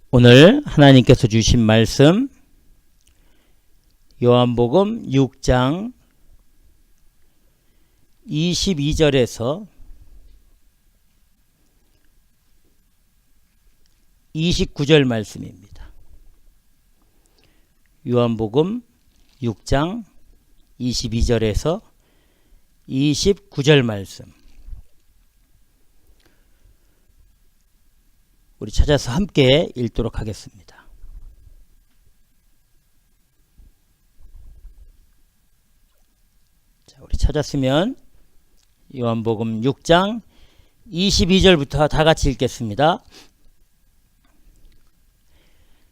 오늘 하나님께서 주신 말씀 요한복음 6장 22절에서 29절 말씀입니다. 요한복음 6장 22절에서 29절 말씀. 우리 찾아서 함께 읽도록 하겠습니다. 자, 우리 찾았으면 요한복음 6장 22절부터 다 같이 읽겠습니다.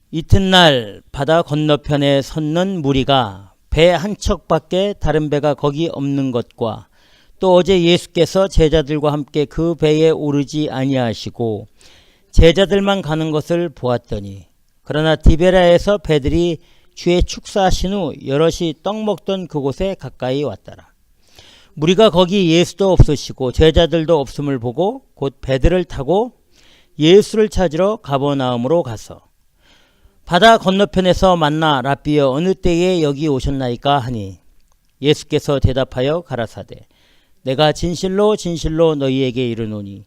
이튿날 바다 건너편에 섰는 무리가 배 한 척밖에 다른 배가 거기 없는 것과 또 어제 예수께서 제자들과 함께 그 배에 오르지 아니하시고 제자들만 가는 것을 보았더니 그러나 디베라에서 배들이 주의 축사하신 후 여럿이 떡 먹던 그곳에 가까이 왔더라. 무리가 거기 예수도 없으시고 제자들도 없음을 보고 곧 배들을 타고 예수를 찾으러 가버나움으로 가서 바다 건너편에서 만나 랍비여 어느 때에 여기 오셨나이까 하니 예수께서 대답하여 가라사대 내가 진실로 진실로 너희에게 이르노니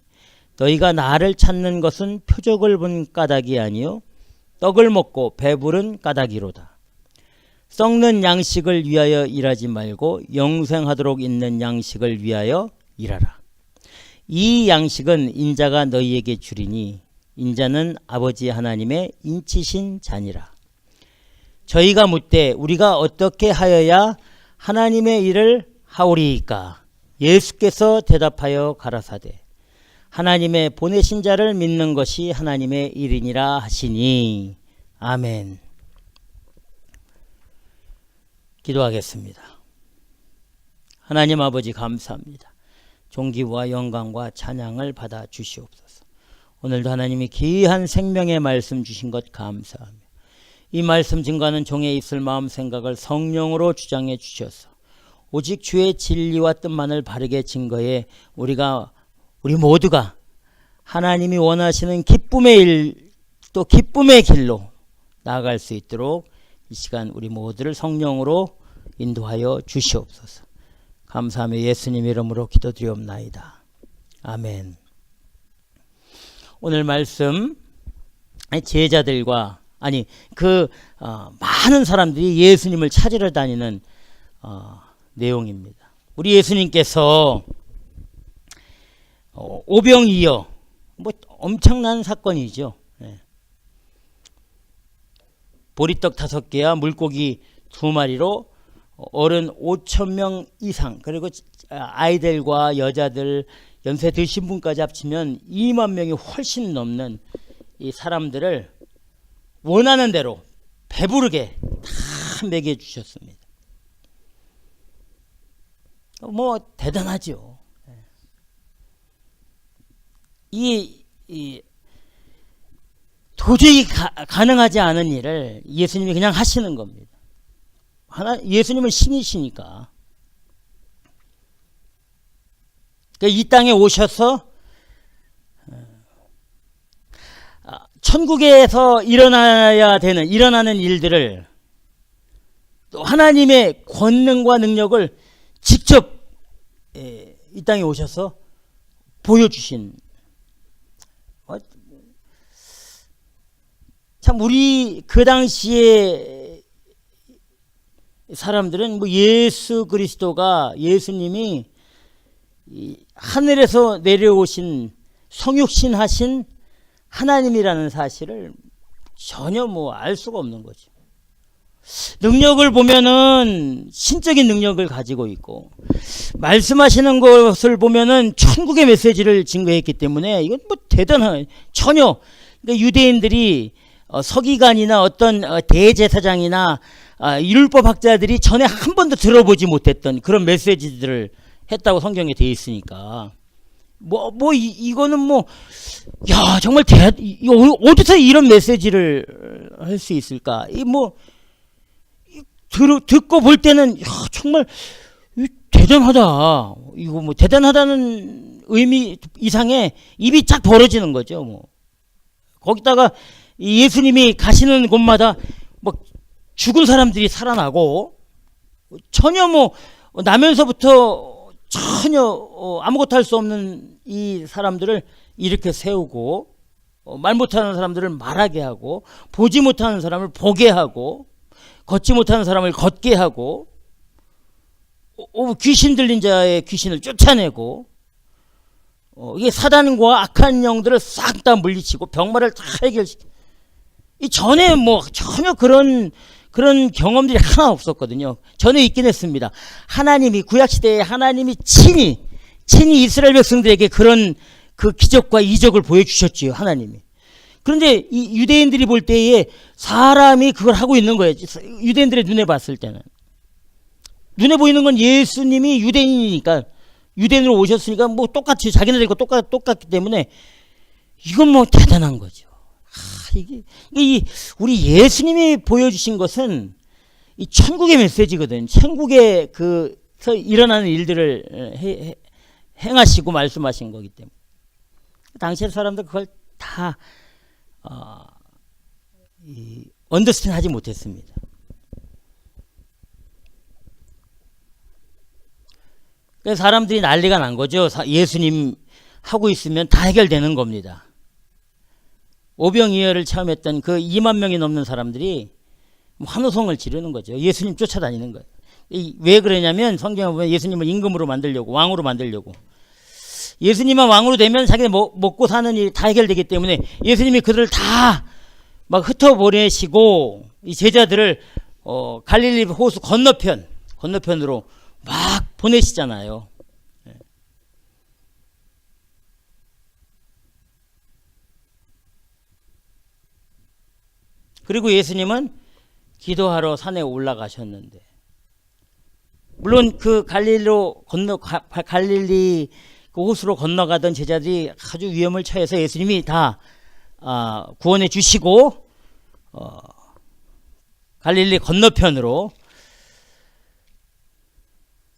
너희가 나를 찾는 것은 표적을 본 까닭이 아니요 떡을 먹고 배부른 까닭이로다. 썩는 양식을 위하여 일하지 말고 영생하도록 있는 양식을 위하여 일하라. 이 양식은 인자가 너희에게 주리니 인자는 아버지 하나님의 인치신 자니라. 저희가 묻되 우리가 어떻게 하여야 하나님의 일을 하오리이까? 예수께서 대답하여 가라사대 하나님의 보내신 자를 믿는 것이 하나님의 일이니라 하시니. 아멘. 기도하겠습니다. 하나님 아버지 감사합니다. 존귀와 영광과 찬양을 받아 주시옵소서. 오늘도 하나님이 귀한 생명의 말씀 주신 것 감사하며 이 말씀 증거하는 종의 있을 마음 생각을 성령으로 주장해 주셔서 오직 주의 진리와 뜻만을 바르게 증거해 우리 모두가 하나님이 원하시는 기쁨의 일, 또 기쁨의 길로 나아갈 수 있도록 이 시간 우리 모두를 성령으로 인도하여 주시옵소서. 감사하며 예수님 이름으로 기도드리옵나이다. 아멘. 오늘 말씀 제자들과 많은 사람들이 예수님을 찾으러 다니는 내용입니다. 우리 예수님께서 오병이어 엄청난 사건이죠. 보리떡 5개와 물고기 2마리로 어른 5,000명 이상 그리고 아이들과 여자들 연세 드신 분까지 합치면 2만 명이 훨씬 넘는 이 사람들을 원하는 대로 배부르게 다 먹여주셨습니다. 대단하죠. 도저히 가능하지 않은 일을 예수님이 그냥 하시는 겁니다. 예수님은 신이시니까. 이 땅에 오셔서 천국에서 일어나는 일들을 또 하나님의 권능과 능력을 직접 이 땅에 오셔서 보여주신 참 우리 그 당시에 사람들은 예수 그리스도가 예수님이 하늘에서 내려오신 성육신 하신 하나님이라는 사실을 전혀 알 수가 없는 거죠. 능력을 보면은 신적인 능력을 가지고 있고 말씀하시는 것을 보면은 천국의 메시지를 증거했기 때문에 이건 대단한 전혀 유대인들이 서기관이나 어떤 대제사장이나 율법학자들이 전에 한 번도 들어보지 못했던 그런 메시지들을 했다고 성경에 되어 있으니까 이거는 정말 어디서 이런 메시지를 할 수 있을까? 듣고 볼 때는 정말 대단하다. 이거 대단하다는 의미 이상의 입이 쫙 벌어지는 거죠. 거기다가 이 예수님이 가시는 곳마다 뭐 죽은 사람들이 살아나고 전혀 뭐 나면서부터 전혀 아무것도 할 수 없는 이 사람들을 이렇게 세우고 말 못하는 사람들을 말하게 하고 보지 못하는 사람을 보게 하고 걷지 못하는 사람을 걷게 하고 귀신 들린 자의 귀신을 쫓아내고 이게 사단과 악한 영들을 싹 다 물리치고 병마를 다 해결시키고 이 전에 뭐 전혀 그런 경험들이 하나 없었거든요. 전에 있긴 했습니다. 하나님이 구약시대에 하나님이 친히 이스라엘 백성들에게 그런 그 기적과 이적을 보여주셨지요. 하나님이. 그런데 이 유대인들이 볼 때에 사람이 그걸 하고 있는 거예요. 유대인들의 눈에 봤을 때는. 눈에 보이는 건 예수님이 유대인이니까 유대인으로 오셨으니까 뭐 똑같이 자기네들과 똑같기 때문에 이건 뭐 대단한 거죠. 이게 우리 예수님이 보여주신 것은 이 천국의 메시지거든. 천국에 그서 일어나는 일들을 행하시고 말씀하신 거기 때문에 당시의 사람들 그걸 다 언더스탠 하지 못했습니다. 그래서 사람들이 난리가 난 거죠. 예수님 하고 있으면 다 해결되는 겁니다. 오병이어를 체험했던 그 2만 명이 넘는 사람들이 환호성을 지르는 거죠. 예수님 쫓아다니는 거예요. 왜 그러냐면 성경에 보면 예수님을 임금으로 만들려고, 왕으로 만들려고. 예수님만 왕으로 되면 자기네 먹고 사는 일이 다 해결되기 때문에 예수님이 그들을 다 막 흩어보내시고 이 제자들을 갈릴리 호수 건너편으로 막 보내시잖아요. 그리고 예수님은 기도하러 산에 올라가셨는데, 물론 그 갈릴리 그 호수로 건너가던 제자들이 아주 위험을 처해서 예수님이 다 구원해 주시고 갈릴리 건너편으로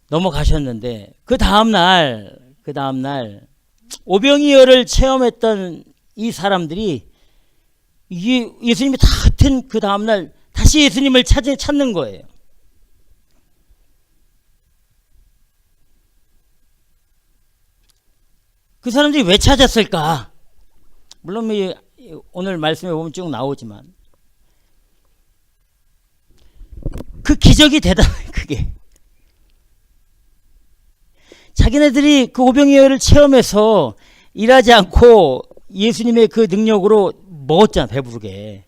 넘어가셨는데 그 다음날 오병이어를 체험했던 이 사람들이 예수님이 다 같은 그 다음날 다시 예수님을 찾는 거예요. 그 사람들이 왜 찾았을까? 물론 오늘 말씀에 보면 쭉 나오지만 그 기적이 대단해요. 그게 자기네들이 그 오병이어를 체험해서 일하지 않고 예수님의 그 능력으로 먹었잖아, 배부르게.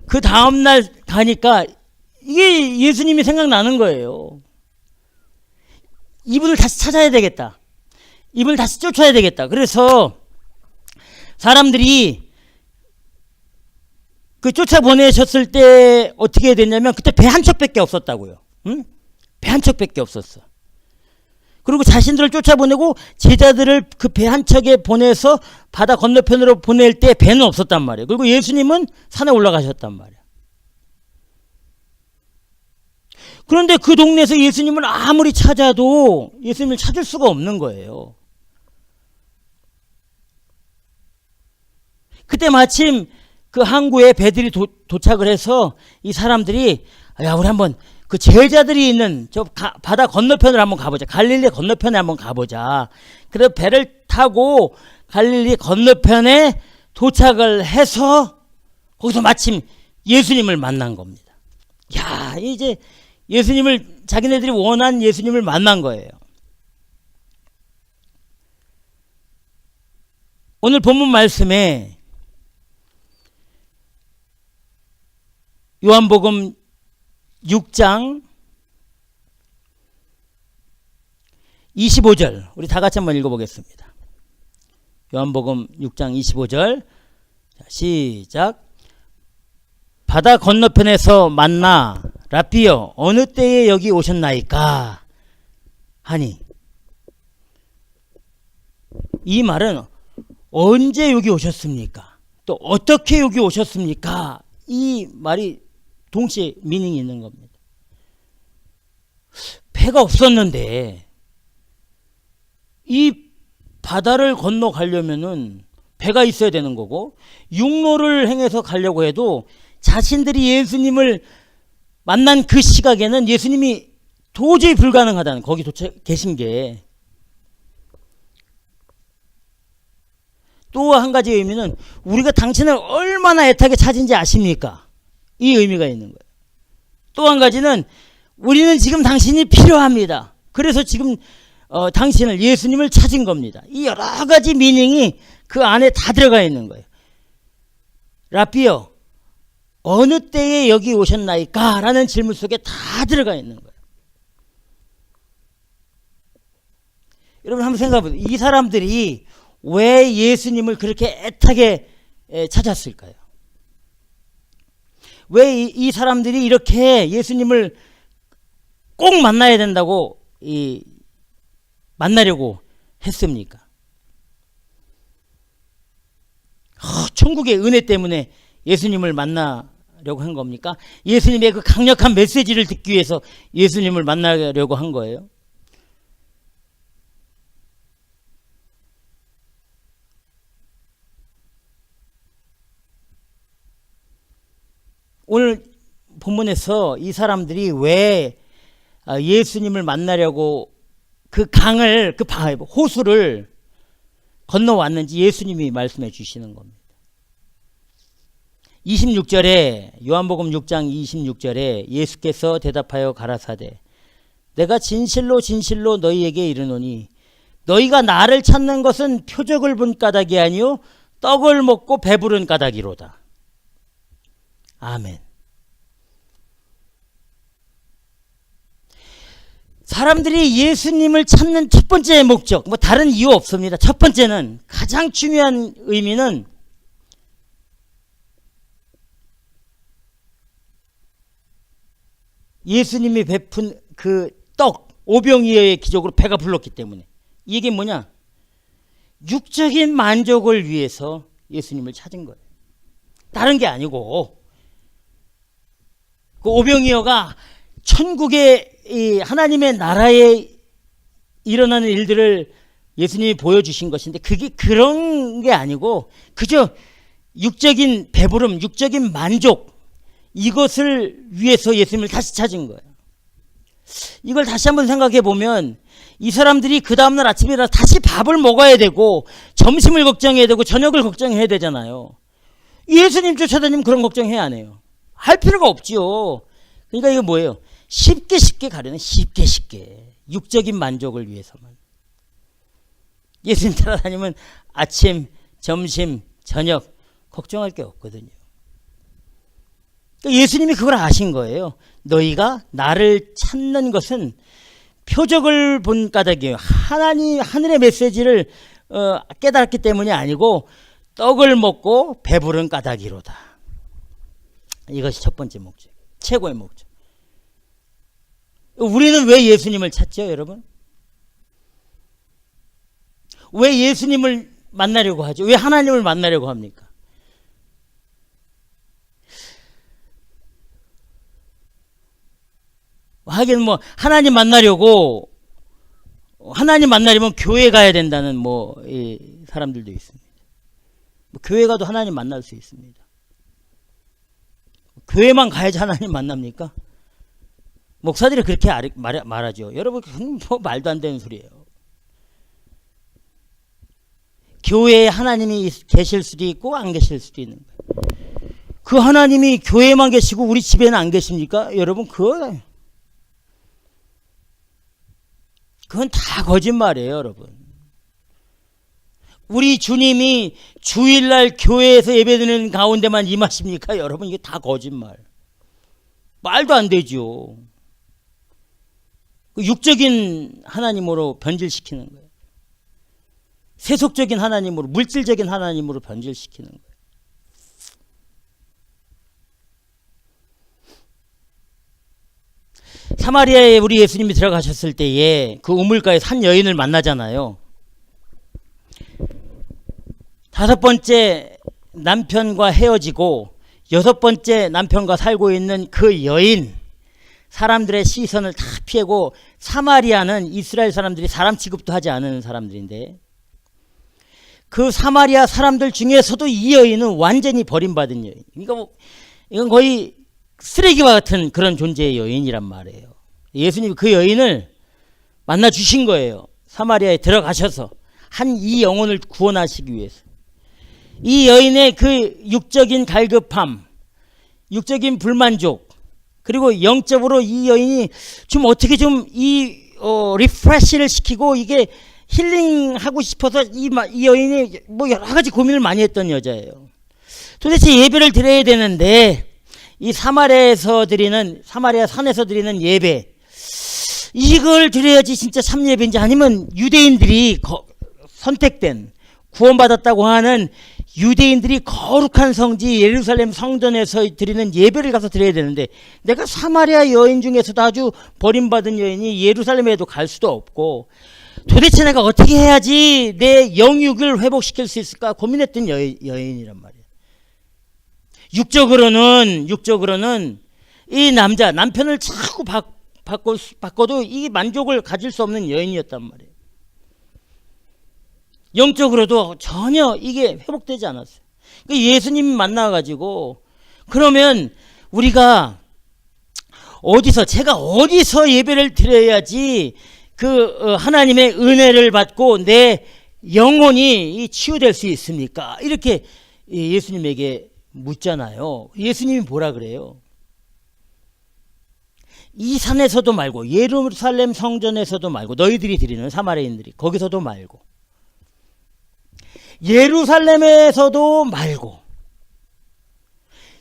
그 다음날 가니까 이게 예수님이 생각나는 거예요. 이분을 다시 찾아야 되겠다. 이분을 다시 쫓아야 되겠다. 그래서 사람들이 그 쫓아보내셨을 때 어떻게 됐냐면 그때 배 한 척밖에 없었다고요. 응? 배 한 척밖에 없었어. 그리고 자신들을 쫓아보내고 제자들을 그 배 한 척에 보내서 바다 건너편으로 보낼 때 배는 없었단 말이에요. 그리고 예수님은 산에 올라가셨단 말이에요. 그런데 그 동네에서 예수님을 아무리 찾아도 예수님을 찾을 수가 없는 거예요. 그때 마침 그 항구에 배들이 도착을 해서 이 사람들이 야, 우리 한번 그 제자들이 있는 저 바다 건너편을 한번 가보자. 갈릴리 건너편에 한번 가보자. 그래서 배를 타고 갈릴리 건너편에 도착을 해서 거기서 마침 예수님을 만난 겁니다. 야, 이제 예수님을 자기네들이 원한 예수님을 만난 거예요. 오늘 본문 말씀에 요한복음 6장 25절 우리 다 같이 한번 읽어보겠습니다. 요한복음 6장 25절 시작. 바다 건너편에서 만나 라삐여 어느 때에 여기 오셨나이까 하니, 이 말은 언제 여기 오셨습니까? 또 어떻게 여기 오셨습니까? 이 말이 동시에 미닝이 있는 겁니다. 배가 없었는데 이 바다를 건너가려면은 배가 있어야 되는 거고, 육로를 행해서 가려고 해도 자신들이 예수님을 만난 그 시각에는 예수님이 도저히 불가능하다는, 거기 도착 계신 게. 또 한 가지 의미는 우리가 당신을 얼마나 애타게 찾은지 아십니까? 이 의미가 있는 거예요. 또 한 가지는 우리는 지금 당신이 필요합니다. 그래서 지금 당신을, 예수님을 찾은 겁니다. 이 여러 가지 미닝이 그 안에 다 들어가 있는 거예요. 라삐여, 어느 때에 여기 오셨나이까? 라는 질문 속에 다 들어가 있는 거예요. 여러분 한번 생각해 보세요. 이 사람들이 왜 예수님을 그렇게 애타게 찾았을까요? 왜 이 사람들이 이렇게 예수님을 꼭 만나야 된다고 만나려고 했습니까? 천국의 은혜 때문에 예수님을 만나려고 한 겁니까? 예수님의 그 강력한 메시지를 듣기 위해서 예수님을 만나려고 한 거예요? 오늘 본문에서 이 사람들이 왜 예수님을 만나려고 그 강을, 그 호수를 건너왔는지 예수님이 말씀해 주시는 겁니다. 26절에, 요한복음 6장 26절에 예수께서 대답하여 가라사대, 내가 진실로 진실로 너희에게 이르노니 너희가 나를 찾는 것은 표적을 본 까닭이 아니요 떡을 먹고 배부른 까닭이로다. 아멘. 사람들이 예수님을 찾는 첫 번째 목적, 뭐 다른 이유 없습니다. 첫 번째는, 가장 중요한 의미는 예수님이 베푼 그 떡, 오병이어의 기적으로 배가 불렀기 때문에. 이게 뭐냐? 육적인 만족을 위해서 예수님을 찾은 거예요. 다른 게 아니고, 그 오병이어가 천국의 이 하나님의 나라에 일어나는 일들을 예수님이 보여주신 것인데, 그게 그런 게 아니고 그저 육적인 배부름, 육적인 만족, 이것을 위해서 예수님을 다시 찾은 거예요. 이걸 다시 한번 생각해 보면 이 사람들이 그 다음날 아침에 일어나서 다시 밥을 먹어야 되고 점심을 걱정해야 되고 저녁을 걱정해야 되잖아요. 예수님 쫓아다니면 그런 걱정해야 안 해요. 할 필요가 없지요. 그러니까 이거 뭐예요? 쉽게 가려는, 쉽게 육적인 만족을 위해서만. 예수님 따라다니면 아침, 점심, 저녁 걱정할 게 없거든요. 그러니까 예수님이 그걸 아신 거예요. 너희가 나를 찾는 것은 표적을 본 까닭이에요. 하늘의 메시지를 깨달았기 때문이 아니고 떡을 먹고 배부른 까닭이로다. 이것이 첫 번째 목적, 최고의 목적. 우리는 왜 예수님을 찾죠, 여러분? 왜 예수님을 만나려고 하죠? 왜 하나님을 만나려고 합니까? 하긴 뭐 하나님 만나려면 교회 가야 된다는 이 사람들도 있습니다. 교회 가도 하나님 만날 수 있습니다. 교회만 가야지 하나님 만납니까? 목사들이 그렇게 말하죠. 여러분, 그건 뭐 말도 안 되는 소리예요. 교회에 하나님이 계실 수도 있고 안 계실 수도 있는 거예요. 그 하나님이 교회에만 계시고 우리 집에는 안 계십니까? 여러분, 그건 다 거짓말이에요, 여러분. 우리 주님이 주일날 교회에서 예배드리는 가운데만 임하십니까? 여러분, 이게 다 거짓말. 말도 안 되죠. 육적인 하나님으로 변질시키는 거예요. 세속적인 하나님으로, 물질적인 하나님으로 변질시키는 거예요. 사마리아에 우리 예수님이 들어가셨을 때에 그 우물가에서 한 여인을 만나잖아요. 5번째 남편과 헤어지고 6번째 남편과 살고 있는 그 여인, 사람들의 시선을 다 피하고, 사마리아는 이스라엘 사람들이 사람 취급도 하지 않은 사람들인데, 그 사마리아 사람들 중에서도 이 여인은 완전히 버림받은 여인. 이건 거의 쓰레기와 같은 그런 존재의 여인이란 말이에요. 예수님이 그 여인을 만나 주신 거예요. 사마리아에 들어가셔서 한 이 영혼을 구원하시기 위해서. 이 여인의 그 육적인 갈급함, 육적인 불만족, 그리고 영적으로 이 여인이 좀 어떻게 좀 리프레시를 시키고 이게 힐링하고 싶어서 이 여인이 뭐 여러 가지 고민을 많이 했던 여자예요. 도대체 예배를 드려야 되는데 이 사마리아 산에서 드리는 예배, 이걸 드려야지 진짜 참 예배인지, 아니면 유대인들이 선택된 구원받았다고 하는 유대인들이 거룩한 성지 예루살렘 성전에서 드리는 예배를 가서 드려야 되는데, 내가 사마리아 여인 중에서도 아주 버림받은 여인이 예루살렘에도 갈 수도 없고, 도대체 내가 어떻게 해야지 내 영육을 회복시킬 수 있을까 고민했던 여인이란 말이에요. 육적으로는 이 남편을 자꾸 바꿔도 이 만족을 가질 수 없는 여인이었단 말이에요. 영적으로도 전혀 이게 회복되지 않았어요. 예수님 만나가지고, 그러면 우리가 제가 어디서 예배를 드려야지 하나님의 은혜를 받고 내 영혼이 치유될 수 있습니까? 이렇게 예수님에게 묻잖아요. 예수님이 뭐라 그래요? 이 산에서도 말고, 예루살렘 성전에서도 말고, 너희들이 드리는 사마리아인들이 거기서도 말고, 예루살렘에서도 말고,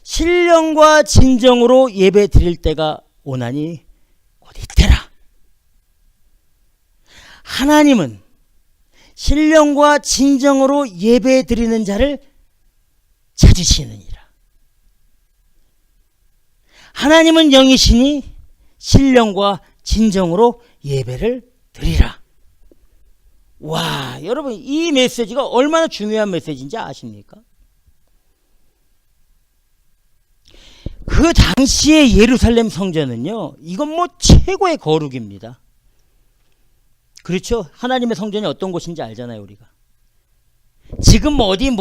신령과 진정으로 예배 드릴 때가 오나니 곧 이때라. 하나님은 신령과 진정으로 예배 드리는 자를 찾으시느니라. 하나님은 영이시니 신령과 진정으로 예배를 드리라. 와, 여러분, 이 메시지가 얼마나 중요한 메시지인지 아십니까? 그 당시의 예루살렘 성전은요, 이건 뭐 최고의 거룩입니다. 그렇죠? 하나님의 성전이 어떤 곳인지 알잖아요, 우리가. 지금 어디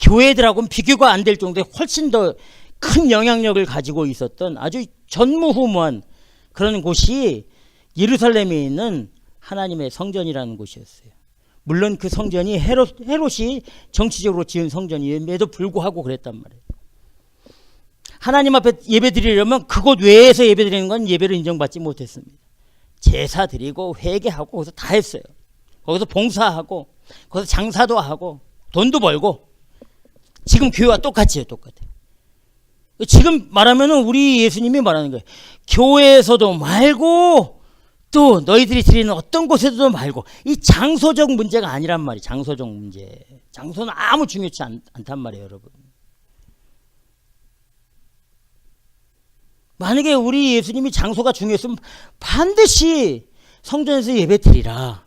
교회들하고는 비교가 안 될 정도의 훨씬 더 큰 영향력을 가지고 있었던 아주 전무후무한 그런 곳이 예루살렘에 있는 하나님의 성전이라는 곳이었어요. 물론 그 성전이 헤롯이 정치적으로 지은 성전임에도 불구하고 그랬단 말이에요. 하나님 앞에 예배 드리려면 그곳 외에서 예배 드리는 건 예배를 인정받지 못했습니다. 제사 드리고 회개하고 거기서 다 했어요. 거기서 봉사하고 거기서 장사도 하고 돈도 벌고, 지금 교회와 똑같아요. 지금 말하면은 우리 예수님이 말하는 거예요. 교회에서도 말고 또 너희들이 드리는 어떤 곳에서도 말고, 이 장소적 문제가 아니란 말이에요. 장소적 문제. 장소는 아무 중요치 않단 말이에요, 여러분. 만약에 우리 예수님이 장소가 중요했으면 반드시 성전에서 예배 드리라,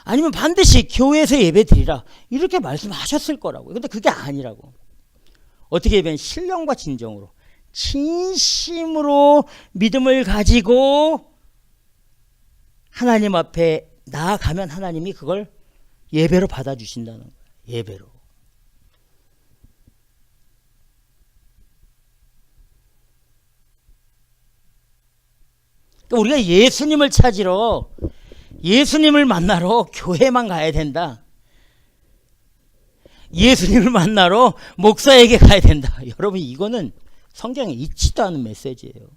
아니면 반드시 교회에서 예배 드리라, 이렇게 말씀하셨을 거라고요. 근데 그게 아니라고. 어떻게 하면 신령과 진정으로, 진심으로 믿음을 가지고 하나님 앞에 나아가면 하나님이 그걸 예배로 받아주신다는 거예요. 예배로. 그러니까 우리가 예수님을 찾으러, 예수님을 만나러 교회만 가야 된다, 예수님을 만나러 목사에게 가야 된다, 여러분, 이거는 성경에 있지도 않은 메시지예요.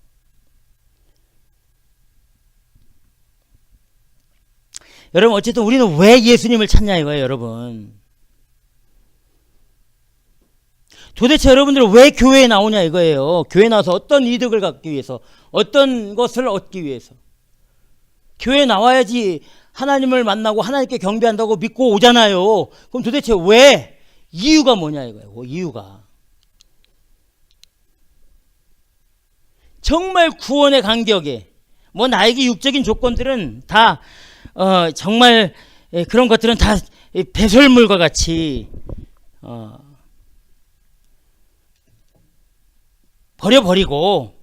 여러분, 어쨌든 우리는 왜 예수님을 찾냐 이거예요, 여러분. 도대체 여러분들은 왜 교회에 나오냐 이거예요. 교회에 나와서 어떤 이득을 갖기 위해서, 어떤 것을 얻기 위해서. 교회에 나와야지 하나님을 만나고 하나님께 경배한다고 믿고 오잖아요. 그럼 도대체 왜? 이유가 뭐냐 이거예요. 이유가. 정말 구원의 간격에, 나에게 육적인 조건들은 다 정말 그런 것들은 다 배설물과 같이 버려버리고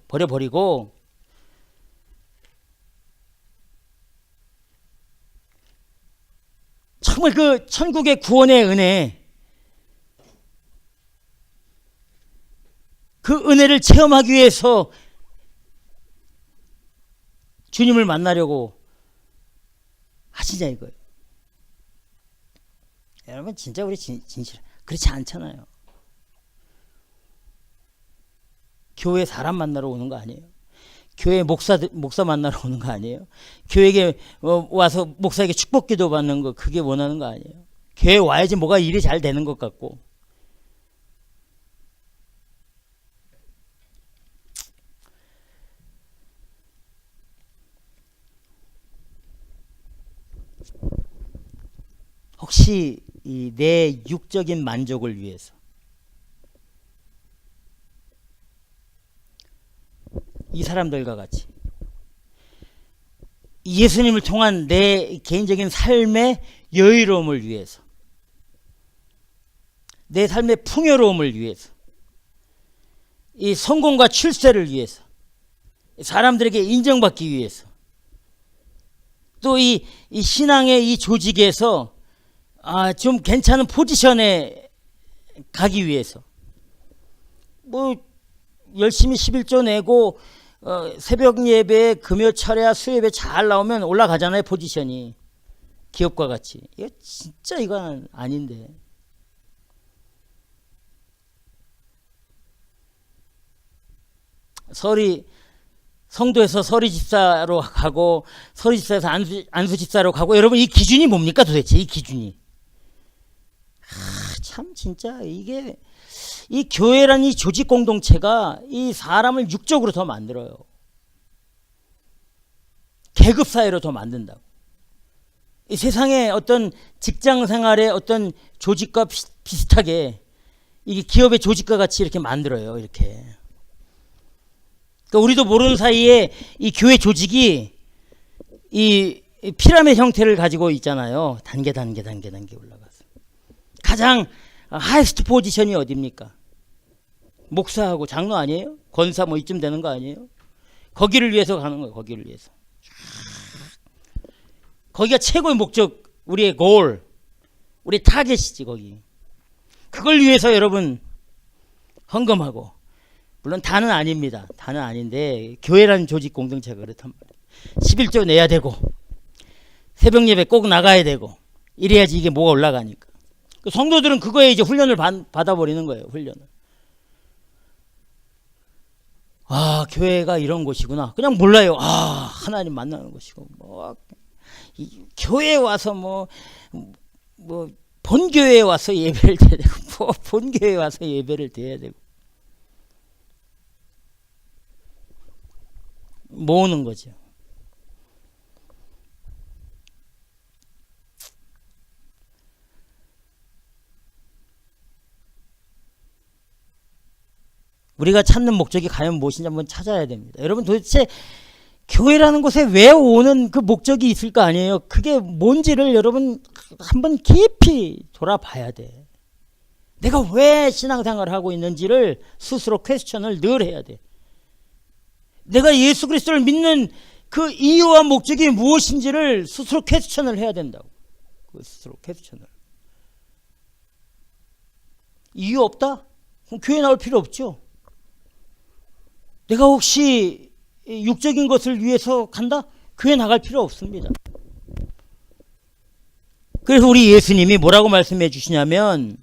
정말 그 천국의 구원의 은혜, 그 은혜를 체험하기 위해서 주님을 만나려고 하시냐 이거예요. 여러분 진짜 우리 진실 그렇지 않잖아요. 교회 사람 만나러 오는 거 아니에요. 교회 목사 만나러 오는 거 아니에요. 교회에 와서 목사에게 축복기도 받는 거 그게 원하는 거 아니에요. 교회 와야지 뭐가 일이 잘 되는 것 같고. 혹시 이 내 육적인 만족을 위해서 이 사람들과 같이 예수님을 통한 내 개인적인 삶의 여유로움을 위해서, 내 삶의 풍요로움을 위해서, 이 성공과 출세를 위해서, 사람들에게 인정받기 위해서, 또 이 신앙의 이 조직에서 좀 괜찮은 포지션에 가기 위해서 뭐 열심히 11조 내고 새벽 예배, 금요 철야, 수요예배 잘 나오면 올라가잖아요. 포지션이 기업과 같이. 이거 진짜 이건 아닌데. 성도에서 서리 집사로 가고 서리 집사에서 안수 집사로 가고, 여러분 이 기준이 뭡니까 도대체? 이 기준이 참 진짜 이게 이 교회란 이 조직 공동체가 이 사람을 육적으로 더 만들어요. 계급 사회로 더 만든다고. 이 세상의 어떤 직장 생활의 어떤 조직과 비슷하게 이게 기업의 조직과 같이 이렇게 만들어요. 이렇게. 그러니까 우리도 모르는 사이에 이 교회 조직이 이 피라미드 형태를 가지고 있잖아요. 단계 올라가서. 가장 하이스트 포지션이 어디입니까? 목사하고 장로 아니에요? 권사 뭐 이쯤 되는 거 아니에요? 거기를 위해서 가는 거예요. 거기를 위해서. 거기가 최고의 목적, 우리의 골, 우리 타겟이지 거기. 그걸 위해서 여러분 헌금하고, 물론 다는 아닙니다. 다는 아닌데 교회라는 조직 공동체가 그렇단 말이에요. 11조 내야 되고 새벽 예배 꼭 나가야 되고 이래야지 이게 뭐가 올라가니까. 성도들은 그거에 이제 훈련을 받아버리는 거예요. 훈련을. 교회가 이런 곳이구나. 그냥 몰라요. 하나님 만나는 곳이고, 교회에 와서 본교회에 와서 예배를 드려야 되고, 본교회에 와서 예배를 드려야 되고. 모으는 거죠. 우리가 찾는 목적이 과연 무엇인지 한번 찾아야 됩니다. 여러분 도대체 교회라는 곳에 왜 오는 그 목적이 있을 거 아니에요. 그게 뭔지를 여러분 한번 깊이 돌아봐야 돼. 내가 왜 신앙생활을 하고 있는지를 스스로 퀘스천을 늘 해야 돼. 내가 예수 그리스도를 믿는 그 이유와 목적이 무엇인지를 스스로 퀘스천을 해야 된다고. 스스로 퀘스천을. 이유 없다? 그럼 교회 나올 필요 없죠. 내가 혹시 육적인 것을 위해서 간다? 교회 나갈 필요 없습니다. 그래서 우리 예수님이 뭐라고 말씀해 주시냐면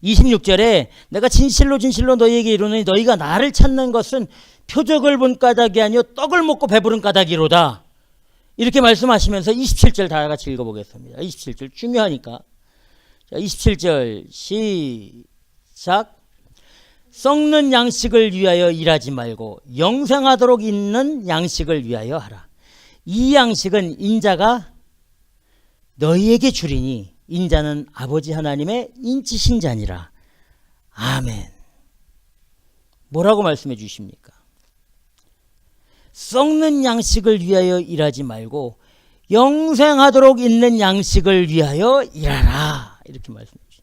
26절에 내가 진실로 너희에게 이르노니 너희가 나를 찾는 것은 표적을 본 까닭이 아니요 떡을 먹고 배부른 까닭이로다. 이렇게 말씀하시면서 27절 다 같이 읽어보겠습니다. 27절 중요하니까. 자, 27절 시작. 썩는 양식을 위하여 일하지 말고 영생하도록 있는 양식을 위하여 하라. 이 양식은 인자가 너희에게 주리니 인자는 아버지 하나님의 인치신 자니라. 아멘. 뭐라고 말씀해 주십니까? 썩는 양식을 위하여 일하지 말고 영생하도록 있는 양식을 위하여 일하라. 이렇게 말씀해 주십니다.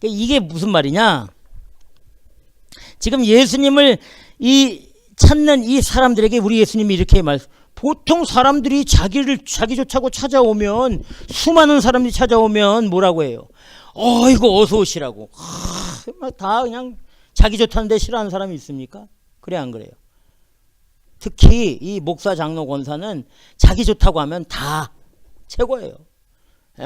이게 무슨 말이냐? 지금 예수님을 찾는 이 사람들에게 우리 예수님이 이렇게 보통 사람들이 자기 좋다고 찾아오면, 수많은 사람들이 찾아오면 뭐라고 해요? 어이구 어서 오시라고. 막 다 그냥 자기 좋다는데 싫어하는 사람이 있습니까? 그래 안 그래요? 특히 이 목사 장로 권사는 자기 좋다고 하면 다 최고예요.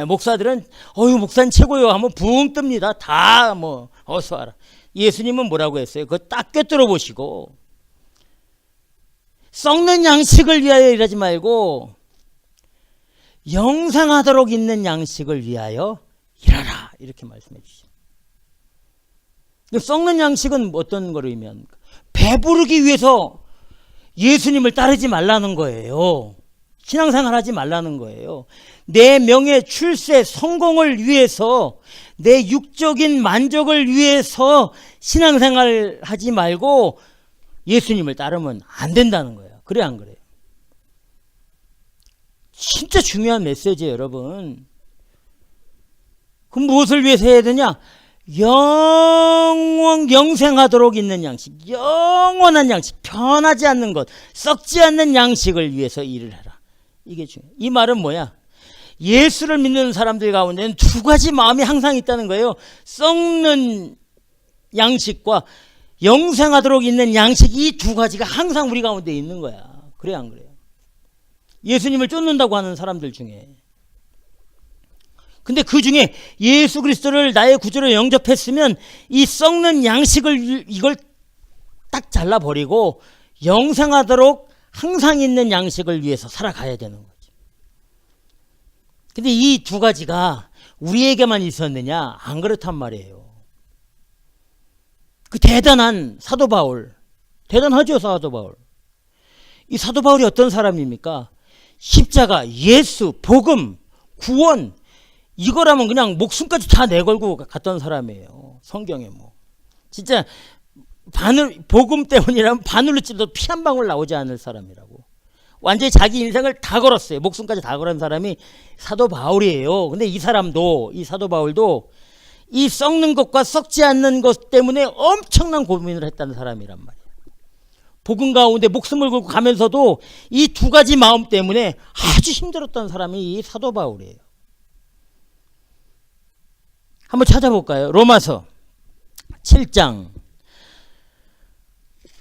목사들은 어휴 목사님 최고요 하면 붕 뜹니다. 다 뭐 어서 와라. 예수님은 뭐라고 했어요? 그거 딱 꿰뚫어 보시고, 썩는 양식을 위하여 일하지 말고 영생하도록 있는 양식을 위하여 일하라, 이렇게 말씀해 주시죠. 썩는 양식은 어떤 거를 의미합니까? 배부르기 위해서 예수님을 따르지 말라는 거예요. 신앙생활 하지 말라는 거예요. 내 명예, 출세, 성공을 위해서, 내 육적인 만족을 위해서 신앙생활 하지 말고 예수님을 따르면 안 된다는 거예요. 그래 안 그래요? 진짜 중요한 메시지예요, 여러분. 그럼 무엇을 위해서 해야 되냐? 영생하도록 있는 양식, 영원한 양식, 변하지 않는 것, 썩지 않는 양식을 위해서 일을 해라. 이게 중요해요. 이 말은 뭐야? 예수를 믿는 사람들 가운데는 두 가지 마음이 항상 있다는 거예요. 썩는 양식과 영생하도록 있는 양식, 이 두 가지가 항상 우리 가운데 있는 거야. 그래 안 그래요? 예수님을 쫓는다고 하는 사람들 중에. 근데 그 중에 예수 그리스도를 나의 구주로 영접했으면 이 썩는 양식을, 이걸 딱 잘라버리고 영생하도록 항상 있는 양식을 위해서 살아가야 되는 거죠. 근데 이 두 가지가 우리에게만 있었느냐? 안 그렇단 말이에요. 그 대단한 사도 바울, 대단하죠, 사도 바울. 이 사도 바울이 어떤 사람입니까? 십자가, 예수, 복음, 구원, 이거라면 그냥 목숨까지 다 내걸고 갔던 사람이에요. 성경에 뭐 진짜 복음 때문이라면 바늘로 찔러도 피 한 방울 나오지 않을 사람이라고. 완전히 자기 인생을 다 걸었어요. 목숨까지 다 걸은 사람이 사도 바울이에요. 근데 이 사람도, 이 사도 바울도 이 썩는 것과 썩지 않는 것 때문에 엄청난 고민을 했다는 사람이란 말이에요. 복음 가운데 목숨을 걸고 가면서도 이 두 가지 마음 때문에 아주 힘들었던 사람이 이 사도 바울이에요. 한번 찾아볼까요? 로마서 7장.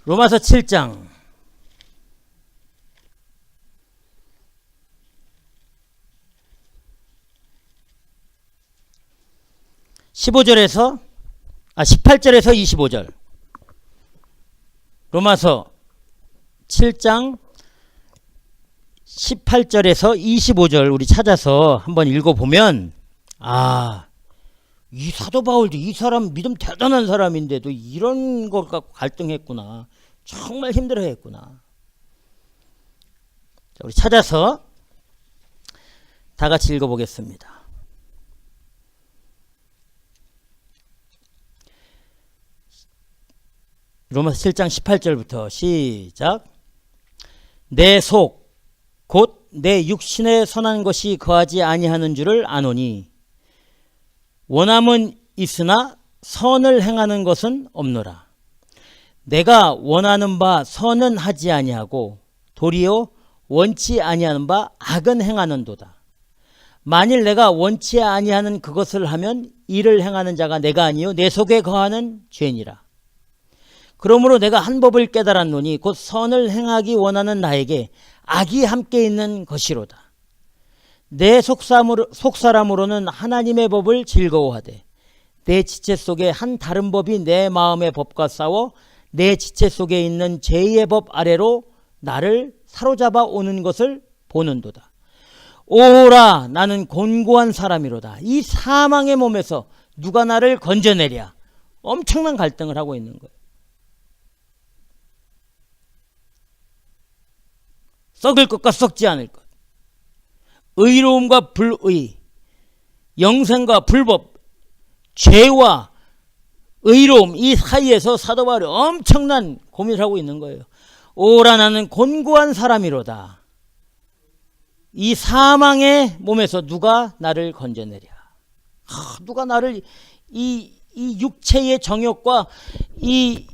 로마서 7장. 18절에서 25절. 로마서 7장 18절에서 25절 우리 찾아서 한번 읽어보면, 이 사도 바울도 이 사람 믿음 대단한 사람인데도 이런 것 갖고 갈등했구나. 정말 힘들어했구나. 자, 우리 찾아서 다 같이 읽어보겠습니다. 로마서 7장 18절부터 시작. 내 속 곧 내 육신에 선한 것이 거하지 아니하는 줄을 아노니 원함은 있으나 선을 행하는 것은 없노라. 내가 원하는 바 선은 하지 아니하고 도리어 원치 아니하는 바 악은 행하는도다. 만일 내가 원치 아니하는 그것을 하면 이를 행하는 자가 내가 아니요 내 속에 거하는 죄니라. 그러므로 내가 한 법을 깨달았노니 곧 선을 행하기 원하는 나에게 악이 함께 있는 것이로다. 내 속사람으로는 하나님의 법을 즐거워하되 내 지체 속에 한 다른 법이 내 마음의 법과 싸워 내 지체 속에 있는 죄의 법 아래로 나를 사로잡아 오는 것을 보는도다. 오라, 나는 곤고한 사람이로다. 이 사망의 몸에서 누가 나를 건져내랴. 엄청난 갈등을 하고 있는 거예요. 썩을 것과 썩지 않을 것, 의로움과 불의, 영생과 불법, 죄와 의로움, 이 사이에서 사도 바울이 엄청난 고민을 하고 있는 거예요. 오라, 나는 곤고한 사람이로다. 이 사망의 몸에서 누가 나를 건져내랴. 누가 나를 이 육체의 정욕과 이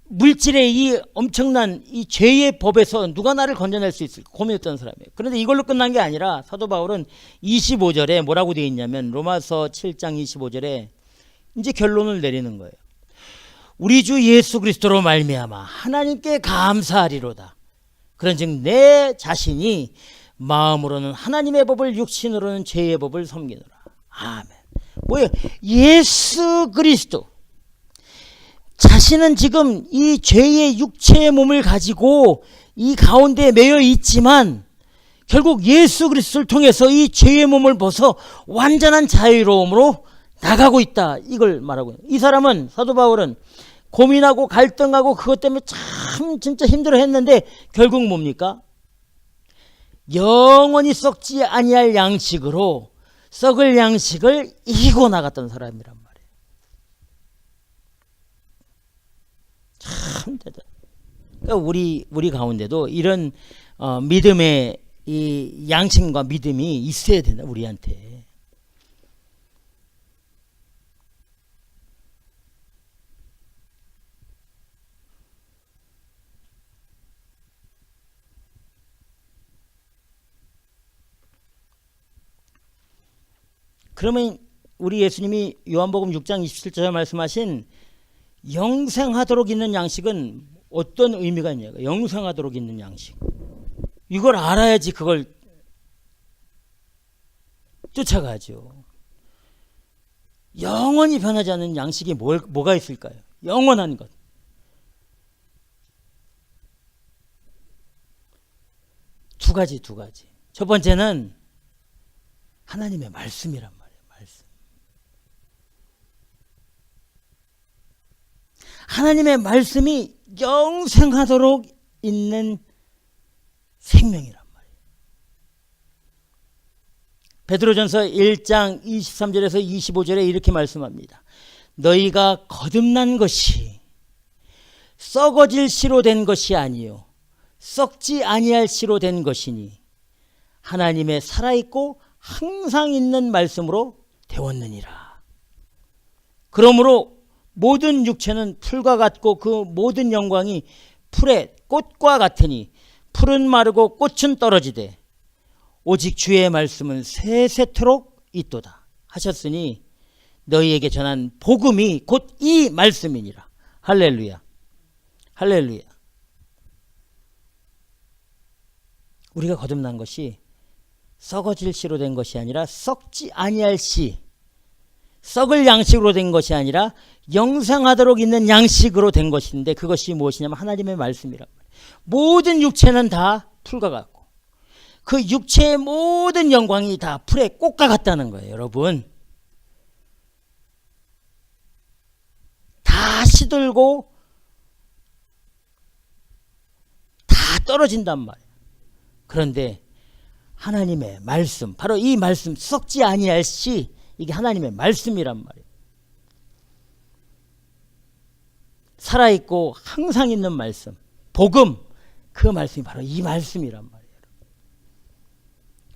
물질의 이 엄청난 이 죄의 법에서 누가 나를 건져낼 수 있을까 고민했던 사람이에요. 그런데 이걸로 끝난 게 아니라 사도 바울은 25절에 뭐라고 되어 있냐면 로마서 7장 25절에 이제 결론을 내리는 거예요. 우리 주 예수 그리스도로 말미암아 하나님께 감사하리로다. 그런즉 내 자신이 마음으로는 하나님의 법을 육신으로는 죄의 법을 섬기노라. 아멘. 뭐예요? 예수 그리스도 자신은 지금 이 죄의 육체의 몸을 가지고 이 가운데 매여 있지만 결국 예수 그리스도를 통해서 이 죄의 몸을 벗어 완전한 자유로움으로 나가고 있다. 이걸 말하고 있어요. 이 사람은 사도 바울은 고민하고 갈등하고 그것 때문에 참 진짜 힘들어 했는데 결국 뭡니까? 영원히 썩지 아니할 양식으로 썩을 양식을 이기고 나갔던 사람이란 말이에요. 참 대단. 그러니까 우리 가운데도 이런 믿음의 이 양심과 믿음이 있어야 된다. 우리한테. 그러면 우리 예수님이 요한복음 6장 27절에 말씀하신 영생하도록 있는 양식은 어떤 의미가 있냐고. 영생하도록 있는 양식. 이걸 알아야지 그걸 쫓아가죠. 영원히 변하지 않는 양식이 뭐가 있을까요? 영원한 것. 두 가지. 첫 번째는 하나님의 말씀이란 말이에요. 말씀. 하나님의 말씀이 영생하도록 있는 생명이란 말이에요. 베드로전서 1장 23절에서 25절에 이렇게 말씀합니다. 너희가 거듭난 것이 썩어질 씨로 된 것이 아니요 썩지 아니할 씨로 된 것이니 하나님의 살아있고 항상 있는 말씀으로 되었느니라. 그러므로 모든 육체는 풀과 같고 그 모든 영광이 풀의 꽃과 같으니 풀은 마르고 꽃은 떨어지되 오직 주의 말씀은 세세토록 있도다 하셨으니 너희에게 전한 복음이 곧 이 말씀이니라. 할렐루야. 할렐루야. 우리가 거듭난 것이 썩어질 씨로 된 것이 아니라 썩지 아니할 씨, 썩을 양식으로 된 것이 아니라 영생하도록 있는 양식으로 된 것인데 그것이 무엇이냐면 하나님의 말씀이란 말이에요. 모든 육체는 다 풀과 같고 그 육체의 모든 영광이 다 풀의 꽃과 같다는 거예요. 여러분 다 시들고 다 떨어진단 말이에요. 그런데 하나님의 말씀, 바로 이 말씀 썩지 아니할 씨, 이게 하나님의 말씀이란 말이에요. 살아있고 항상 있는 말씀, 복음, 그 말씀이 바로 이 말씀이란 말이에요.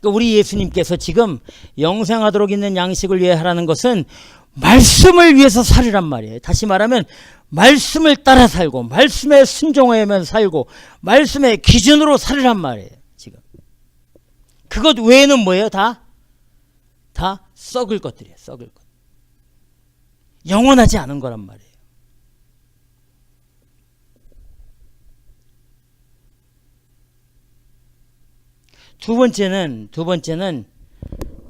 그러니까 우리 예수님께서 지금 영생하도록 있는 양식을 위해 하라는 것은 말씀을 위해서 살으란 말이에요. 다시 말하면 말씀을 따라 살고 말씀에 순종하며 살고 말씀의 기준으로 살으란 말이에요. 지금 그것 외에는 뭐예요? 다 썩을 것들이에요. 썩을 것. 영원하지 않은 거란 말이에요. 두 번째는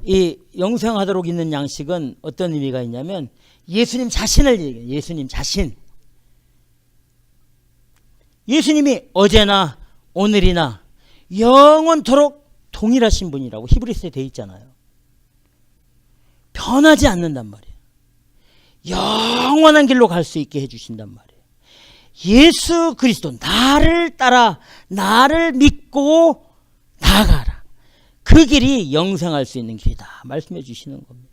이 영생하도록 있는 양식은 어떤 의미가 있냐면 예수님 자신을 얘기해요. 예수님 자신. 예수님이 어제나 오늘이나 영원토록 동일하신 분이라고 히브리서에 되어 있잖아요. 변하지 않는단 말이에요. 영원한 길로 갈 수 있게 해주신단 말이에요. 예수 그리스도 나를 따라 나를 믿고 나아가라. 그 길이 영생할 수 있는 길이다 말씀해 주시는 겁니다.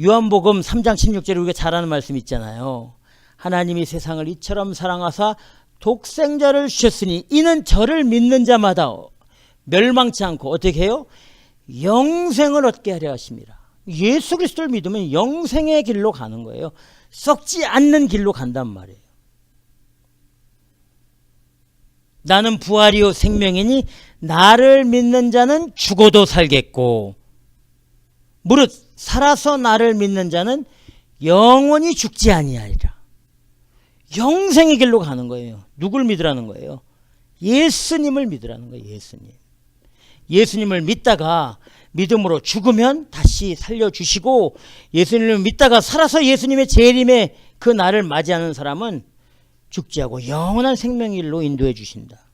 요한복음 3장 16절에 우리가 잘 아는 말씀 있잖아요. 하나님이 세상을 이처럼 사랑하사 독생자를 주셨으니 이는 저를 믿는 자마다 멸망치 않고 어떻게 해요? 영생을 얻게 하려 하심이라. 예수 그리스도를 믿으면 영생의 길로 가는 거예요. 썩지 않는 길로 간단 말이에요. 나는 부활이요 생명이니 나를 믿는 자는 죽어도 살겠고 무릇 살아서 나를 믿는 자는 영원히 죽지 아니하리라. 영생의 길로 가는 거예요. 누굴 믿으라는 거예요? 예수님을 믿으라는 거예요. 예수님을 믿다가 믿음으로 죽으면 다시 살려주시고, 예수님을 믿다가 살아서 예수님의 재림의 그 날을 맞이하는 사람은 죽지 않고 영원한 생명의 길로 인도해 주신다.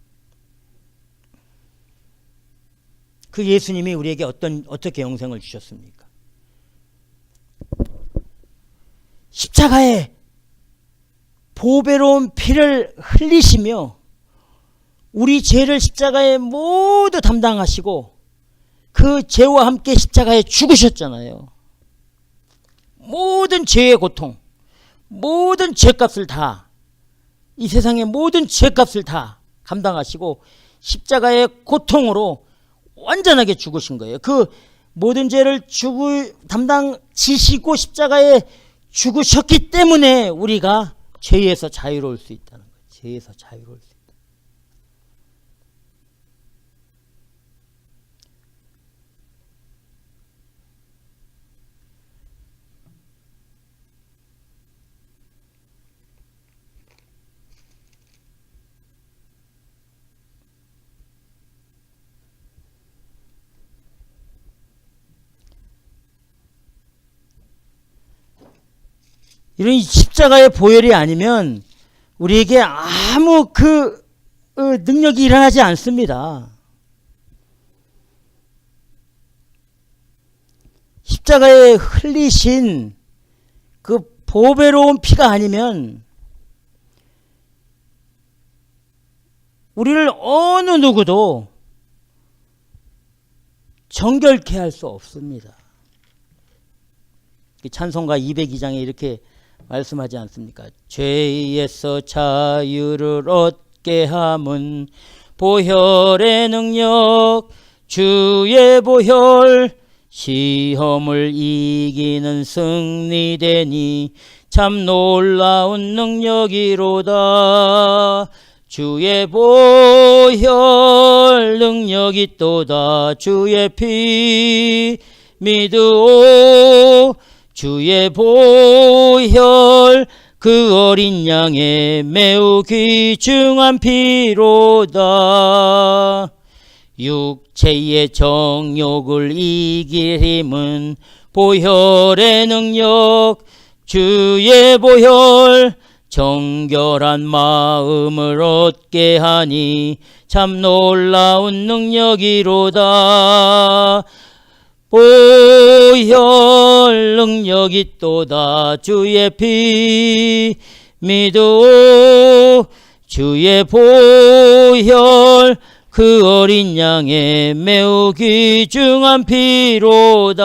그 예수님이 우리에게 어떻게 영생을 주셨습니까? 십자가에 보배로운 피를 흘리시며 우리 죄를 십자가에 모두 담당하시고 그 죄와 함께 십자가에 죽으셨잖아요. 모든 죄의 고통, 모든 죄값을 다, 이 세상의 모든 죄값을 다 감당하시고 십자가의 고통으로 완전하게 죽으신 거예요. 그 모든 죄를 담당지시고 십자가에 죽으셨기 때문에 우리가 죄에서 자유로울 수 있다는 거예요. 죄에서 자유로울 수 있다. 이런 십자가의 보혈이 아니면 우리에게 아무 능력이 일어나지 않습니다. 십자가에 흘리신 그 보배로운 피가 아니면 우리를 어느 누구도 정결케 할 수 없습니다. 찬송가 202장에 이렇게 말씀하지 않습니까? 죄에서 자유를 얻게 함은 보혈의 능력, 주의 보혈, 시험을 이기는 승리되니 참 놀라운 능력이로다. 주의 보혈 능력이 있도다. 주의 피 믿으오. 주의 보혈 그 어린 양의 매우 귀중한 피로다. 육체의 정욕을 이길 힘은 보혈의 능력, 주의 보혈 정결한 마음을 얻게 하니 참 놀라운 능력이로다. 보혈 능력이 있도다. 주의 피 믿으오. 주의 보혈 그 어린 양의 매우 귀중한 피로다.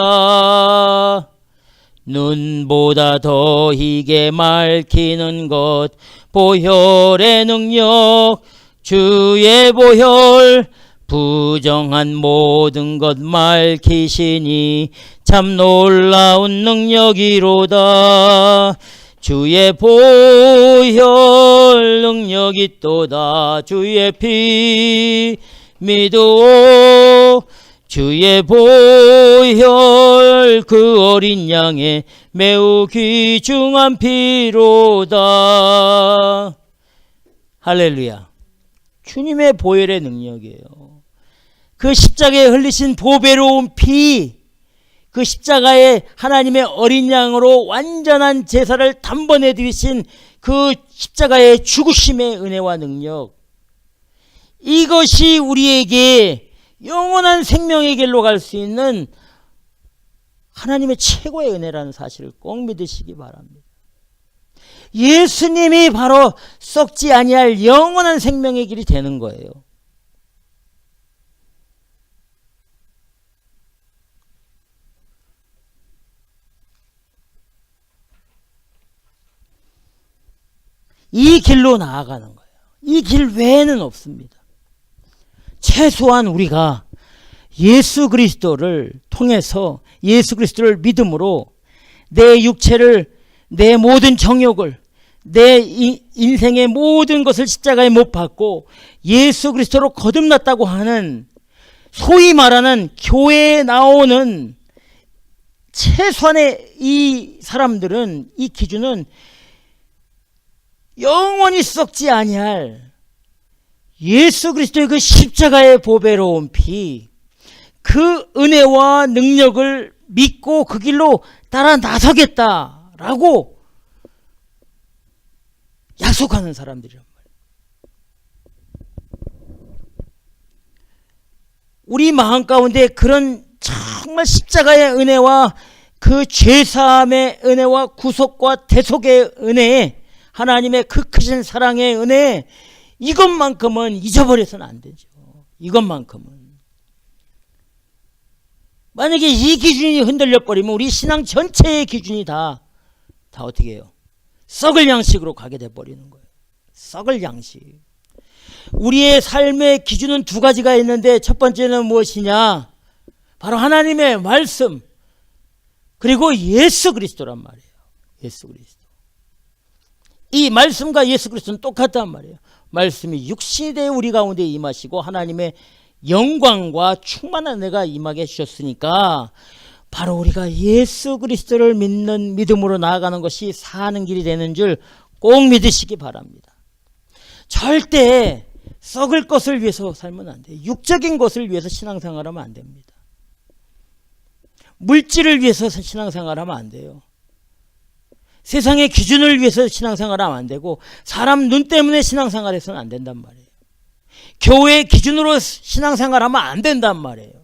눈보다 더 희게 맑히는 것 보혈의 능력, 주의 보혈 부정한 모든 것 맑히시니 참 놀라운 능력이로다. 주의 보혈 능력이 있도다. 주의 피 믿으오. 주의 보혈 그 어린 양의 매우 귀중한 피로다. 할렐루야. 주님의 보혈의 능력이에요. 그 십자가에 흘리신 보배로운 피, 그 십자가에 하나님의 어린 양으로 완전한 제사를 단번에 드리신 그 십자가의 죽으심의 은혜와 능력, 이것이 우리에게 영원한 생명의 길로 갈 수 있는 하나님의 최고의 은혜라는 사실을 꼭 믿으시기 바랍니다. 예수님이 바로 썩지 아니할 영원한 생명의 길이 되는 거예요. 이 길로 나아가는 거예요. 이 길 외에는 없습니다. 최소한 우리가 예수 그리스도를 통해서 예수 그리스도를 믿음으로 내 육체를, 내 모든 정욕을, 내 인생의 모든 것을 십자가에 못 박고 예수 그리스도로 거듭났다고 하는, 소위 말하는 교회에 나오는 최소한의 이 사람들은, 이 기준은 영원히 썩지 아니할 예수 그리스도의 그 십자가의 보배로운 피, 그 은혜와 능력을 믿고 그 길로 따라 나서겠다라고 약속하는 사람들이란 말이에요. 우리 마음 가운데 그런 정말 십자가의 은혜와 그 죄사함의 은혜와 구속과 대속의 은혜, 하나님의 그 크신 사랑의 은혜, 이것만큼은 잊어버려서는 안 되죠. 이것만큼은. 만약에 이 기준이 흔들려 버리면 우리 신앙 전체의 기준이 다 어떻게 해요? 썩을 양식으로 가게 돼 버리는 거예요. 썩을 양식. 우리의 삶의 기준은 두 가지가 있는데, 첫 번째는 무엇이냐? 바로 하나님의 말씀, 그리고 예수 그리스도란 말이에요. 예수 그리스도. 이 말씀과 예수 그리스도는 똑같단 말이에요. 말씀이 육신이 되어 우리 가운데 임하시고 하나님의 영광과 충만한 은혜가 임하게 해주셨으니까, 바로 우리가 예수 그리스도를 믿는 믿음으로 나아가는 것이 사는 길이 되는 줄 꼭 믿으시기 바랍니다. 절대 썩을 것을 위해서 살면 안 돼요. 육적인 것을 위해서 신앙생활하면 안 됩니다. 물질을 위해서 신앙생활하면 안 돼요. 세상의 기준을 위해서 신앙생활하면 안 되고, 사람 눈 때문에 신앙생활해서는 안 된단 말이에요. 교회의 기준으로 신앙생활하면 안 된단 말이에요.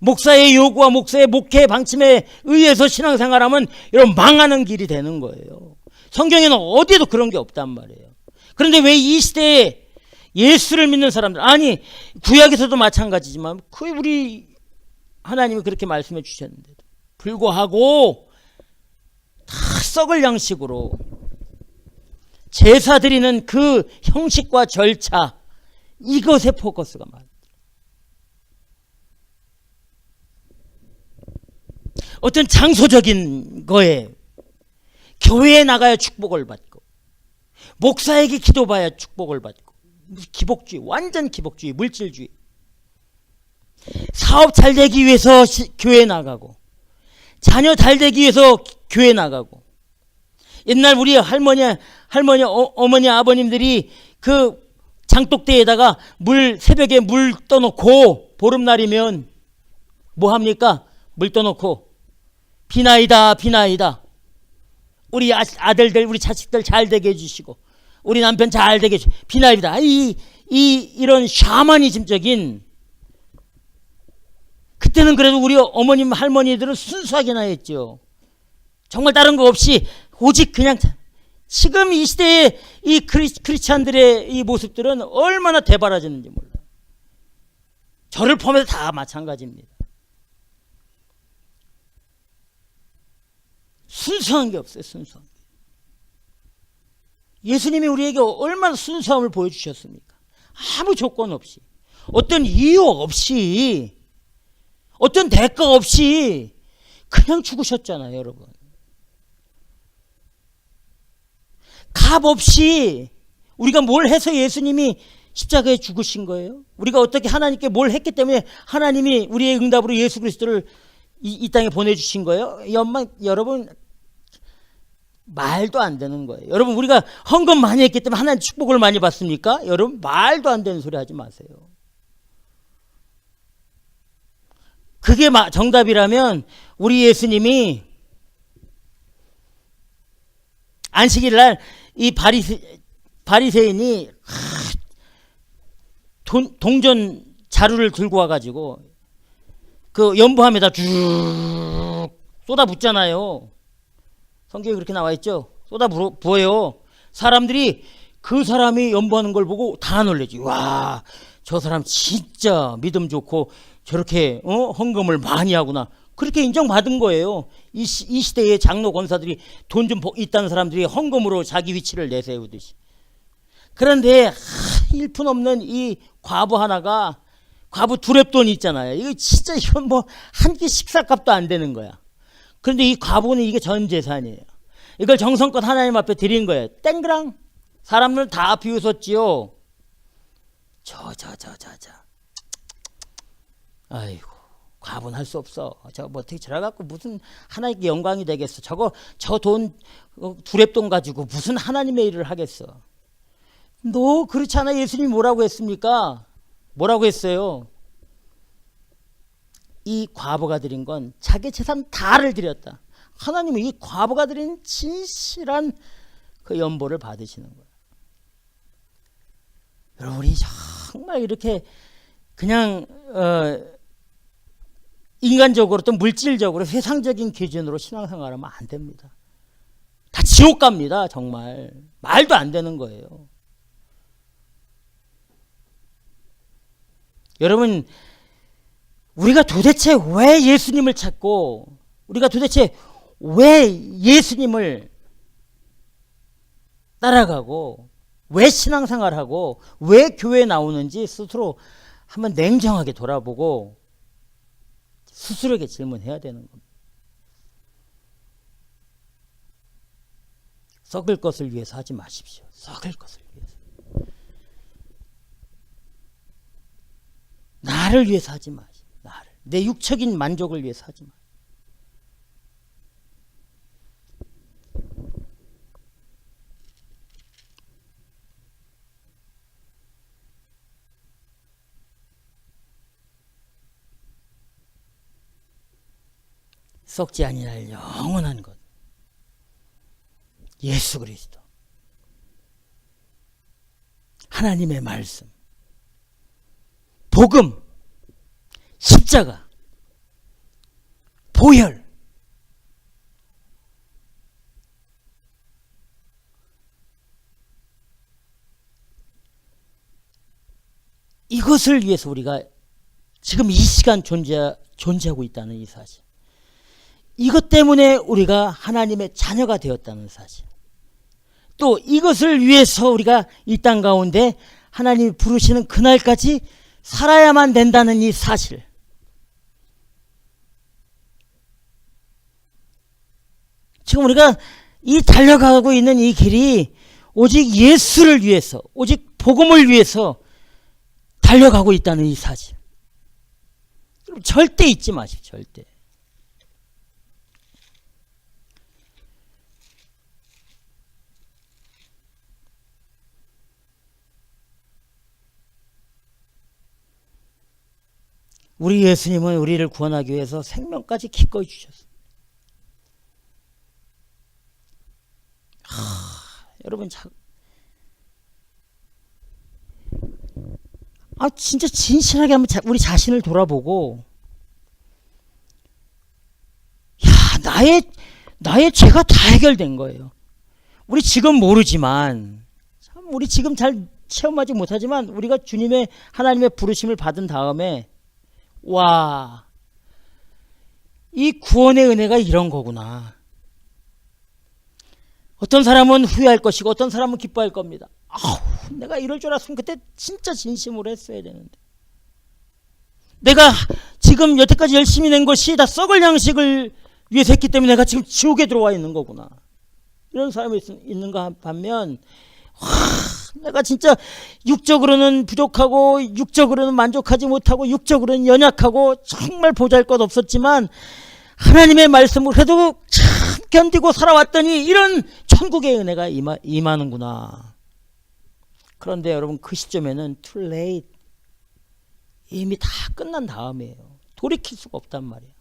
목사의 요구와 목사의 목회 방침에 의해서 신앙생활하면 이런 망하는 길이 되는 거예요. 성경에는 어디에도 그런 게 없단 말이에요. 그런데 왜 이 시대에 예수를 믿는 사람들, 아니 구약에서도 마찬가지지만 그 우리 하나님이 그렇게 말씀해 주셨는데도 불구하고 다 썩을 양식으로 제사 드리는 그 형식과 절차, 이것에 포커스가 많아요. 어떤 장소적인 거에, 교회에 나가야 축복을 받고, 목사에게 기도봐야 축복을 받고, 기복주의, 완전 기복주의, 물질주의. 사업 잘 되기 위해서 교회에 나가고, 자녀 잘 되기 위해서 교회에 나가고. 옛날 우리 할머니, 어머니, 아버님들이 그 장독대에다가 새벽에 물 떠놓고, 보름날이면 뭐 합니까? 물 떠놓고 비나이다, 비나이다. 우리 아들들, 우리 자식들 잘 되게 해주시고, 우리 남편 잘 되게 해주시고, 비나이다. 이런 샤머니즘적인, 그때는 그래도 우리 어머님, 할머니들은 순수하게나 했죠. 정말 다른 거 없이 오직 그냥. 지금 이 시대의 이 크리스찬들의 이 모습들은 얼마나 대바라졌는지 몰라요. 저를 포함해서 다 마찬가지입니다. 순수한 게 없어요. 순수한 게. 예수님이 우리에게 얼마나 순수함을 보여주셨습니까? 아무 조건 없이, 어떤 이유 없이, 어떤 대가 없이 그냥 죽으셨잖아요, 여러분. 값 없이 우리가 뭘 해서 예수님이 십자가에 죽으신 거예요? 우리가 어떻게 하나님께 뭘 했기 때문에 하나님이 우리의 응답으로 예수 그리스도를 이 땅에 보내주신 거예요? 여러분, 말도 안 되는 거예요. 여러분, 우리가 헌금 많이 했기 때문에 하나님 축복을 많이 받습니까? 여러분, 말도 안 되는 소리 하지 마세요. 그게 정답이라면 우리 예수님이 안식일 날 이 바리새인이 동전 자루를 들고 와가지고 그 연부함에다 쭉 쏟아붓잖아요. 성경에 그렇게 나와 있죠. 쏟아부어요. 사람들이 그 사람이 연부하는 걸 보고 다 놀래지. 와, 저 사람 진짜 믿음 좋고 저렇게 헌금을 많이 하구나. 그렇게 인정받은 거예요. 이 시대의 장로 권사들이, 돈 좀 있다는 사람들이 헌금으로 자기 위치를 내세우듯이. 그런데 일푼 없는 이 과부 하나가 과부 두렙돈 있잖아요. 이거 진짜 이건 뭐 한 끼 식사값도 안 되는 거야. 그런데 이 과부는 이게 전 재산이에요. 이걸 정성껏 하나님 앞에 드린 거예요. 땡그랑 사람들 다 비웃었지요. 저. 아이고, 과부는 할 수 없어. 저거 뭐 어떻게 저래갖고 무슨 하나님께 영광이 되겠어. 저 돈 두렙돈 가지고 무슨 하나님의 일을 하겠어. 너 그렇지 않아? 예수님이 뭐라고 했습니까? 뭐라고 했어요? 이 과부가 드린 건 자기 재산 다를 드렸다. 하나님은 이 과부가 드린 진실한 그 연보를 받으시는 거예요. 여러분이 정말 이렇게 그냥 인간적으로 또 물질적으로 세상적인 기준으로 신앙생활하면 안 됩니다. 다 지옥 갑니다. 정말 말도 안 되는 거예요. 여러분, 우리가 도대체 왜 예수님을 찾고 우리가 도대체 왜 예수님을 따라가고 왜 신앙생활하고 왜 교회에 나오는지 스스로 한번 냉정하게 돌아보고 스스로에게 질문해야 되는 겁니다. 썩을 것을 위해서 하지 마십시오. 썩을 것을 위해서. 나를 위해서 하지 마십시오. 내 육적인 만족을 위해서 하지 마. 썩지 아니할 영원한 것, 예수 그리스도, 하나님의 말씀, 복음, 십자가, 보혈, 이것을 위해서 우리가 지금 이 시간 존재하고 있다는 이 사실, 이것 때문에 우리가 하나님의 자녀가 되었다는 사실, 또 이것을 위해서 우리가 이 땅 가운데 하나님이 부르시는 그날까지 살아야만 된다는 이 사실, 지금 우리가 이 달려가고 있는 이 길이 오직 예수를 위해서, 오직 복음을 위해서 달려가고 있다는 이 사실, 절대 잊지 마십시오. 절대. 우리 예수님은 우리를 구원하기 위해서 생명까지 기꺼이 주셨어요. 여러분, 진짜 진실하게 한번 우리 자신을 돌아보고, 나의 죄가 다 해결된 거예요. 우리 지금 모르지만, 우리 지금 잘 체험하지 못하지만, 우리가 주님의, 하나님의 부르심을 받은 다음에, 와, 이 구원의 은혜가 이런 거구나. 어떤 사람은 후회할 것이고 어떤 사람은 기뻐할 겁니다. 내가 이럴 줄 알았으면 그때 진짜 진심으로 했어야 되는데, 내가 지금 여태까지 열심히 낸 것이 다 썩을 양식을 위해서 했기 때문에 내가 지금 지옥에 들어와 있는 거구나. 이런 사람이 있는가 반면, 내가 진짜 육적으로는 부족하고 육적으로는 만족하지 못하고 육적으로는 연약하고 정말 보잘것없었지만 하나님의 말씀을 그래도 참 견디고 살아왔더니 이런 천국의 은혜가 임하는구나. 그런데 여러분, 그 시점에는 too late, 이미 다 끝난 다음이에요. 돌이킬 수가 없단 말이에요.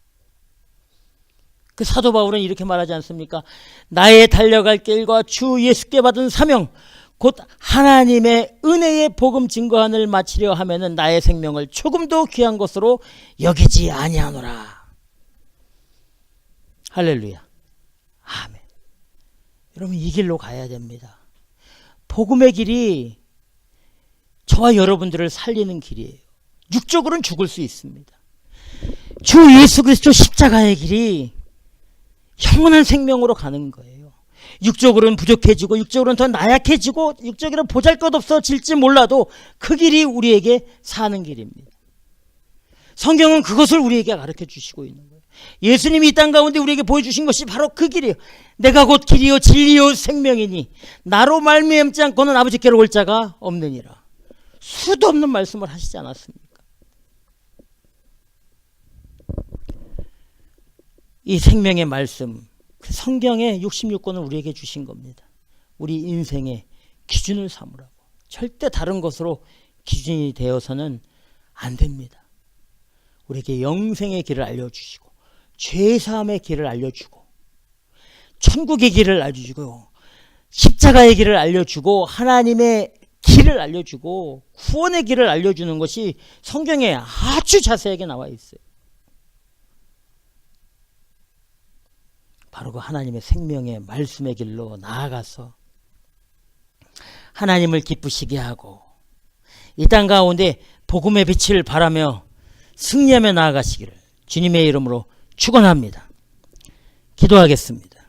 그 사도 바울은 이렇게 말하지 않습니까? 나의 달려갈 길과 주 예수께 받은 사명, 곧 하나님의 은혜의 복음 증거하는 마치려 하면은 나의 생명을 조금도 귀한 것으로 여기지 아니하노라. 할렐루야. 아멘. 여러분, 이 길로 가야 됩니다. 복음의 길이 저와 여러분들을 살리는 길이에요. 육적으로는 죽을 수 있습니다. 주 예수 그리스도 십자가의 길이 영원한 생명으로 가는 거예요. 육적으로는 부족해지고 육적으로는 더 나약해지고 육적으로는 보잘것없어질지 몰라도 그 길이 우리에게 사는 길입니다. 성경은 그것을 우리에게 가르쳐 주시고 있는 거예요. 예수님이 이 땅 가운데 우리에게 보여주신 것이 바로 그 길이에요. 내가 곧 길이요 진리요 생명이니 나로 말미암지 않고는 아버지께로 올 자가 없느니라. 수도 없는 말씀을 하시지 않았습니까? 이 생명의 말씀, 그 성경의 66권을 우리에게 주신 겁니다. 우리 인생의 기준을 삼으라고. 절대 다른 것으로 기준이 되어서는 안 됩니다. 우리에게 영생의 길을 알려주시고 죄사함의 길을 알려주고 천국의 길을 알려주고 십자가의 길을 알려주고 하나님의 길을 알려주고 구원의 길을 알려주는 것이 성경에 아주 자세하게 나와 있어요. 바로 그 하나님의 생명의 말씀의 길로 나아가서 하나님을 기쁘시게 하고 이 땅 가운데 복음의 빛을 발하며 승리하며 나아가시기를 주님의 이름으로 축원합니다. 기도하겠습니다.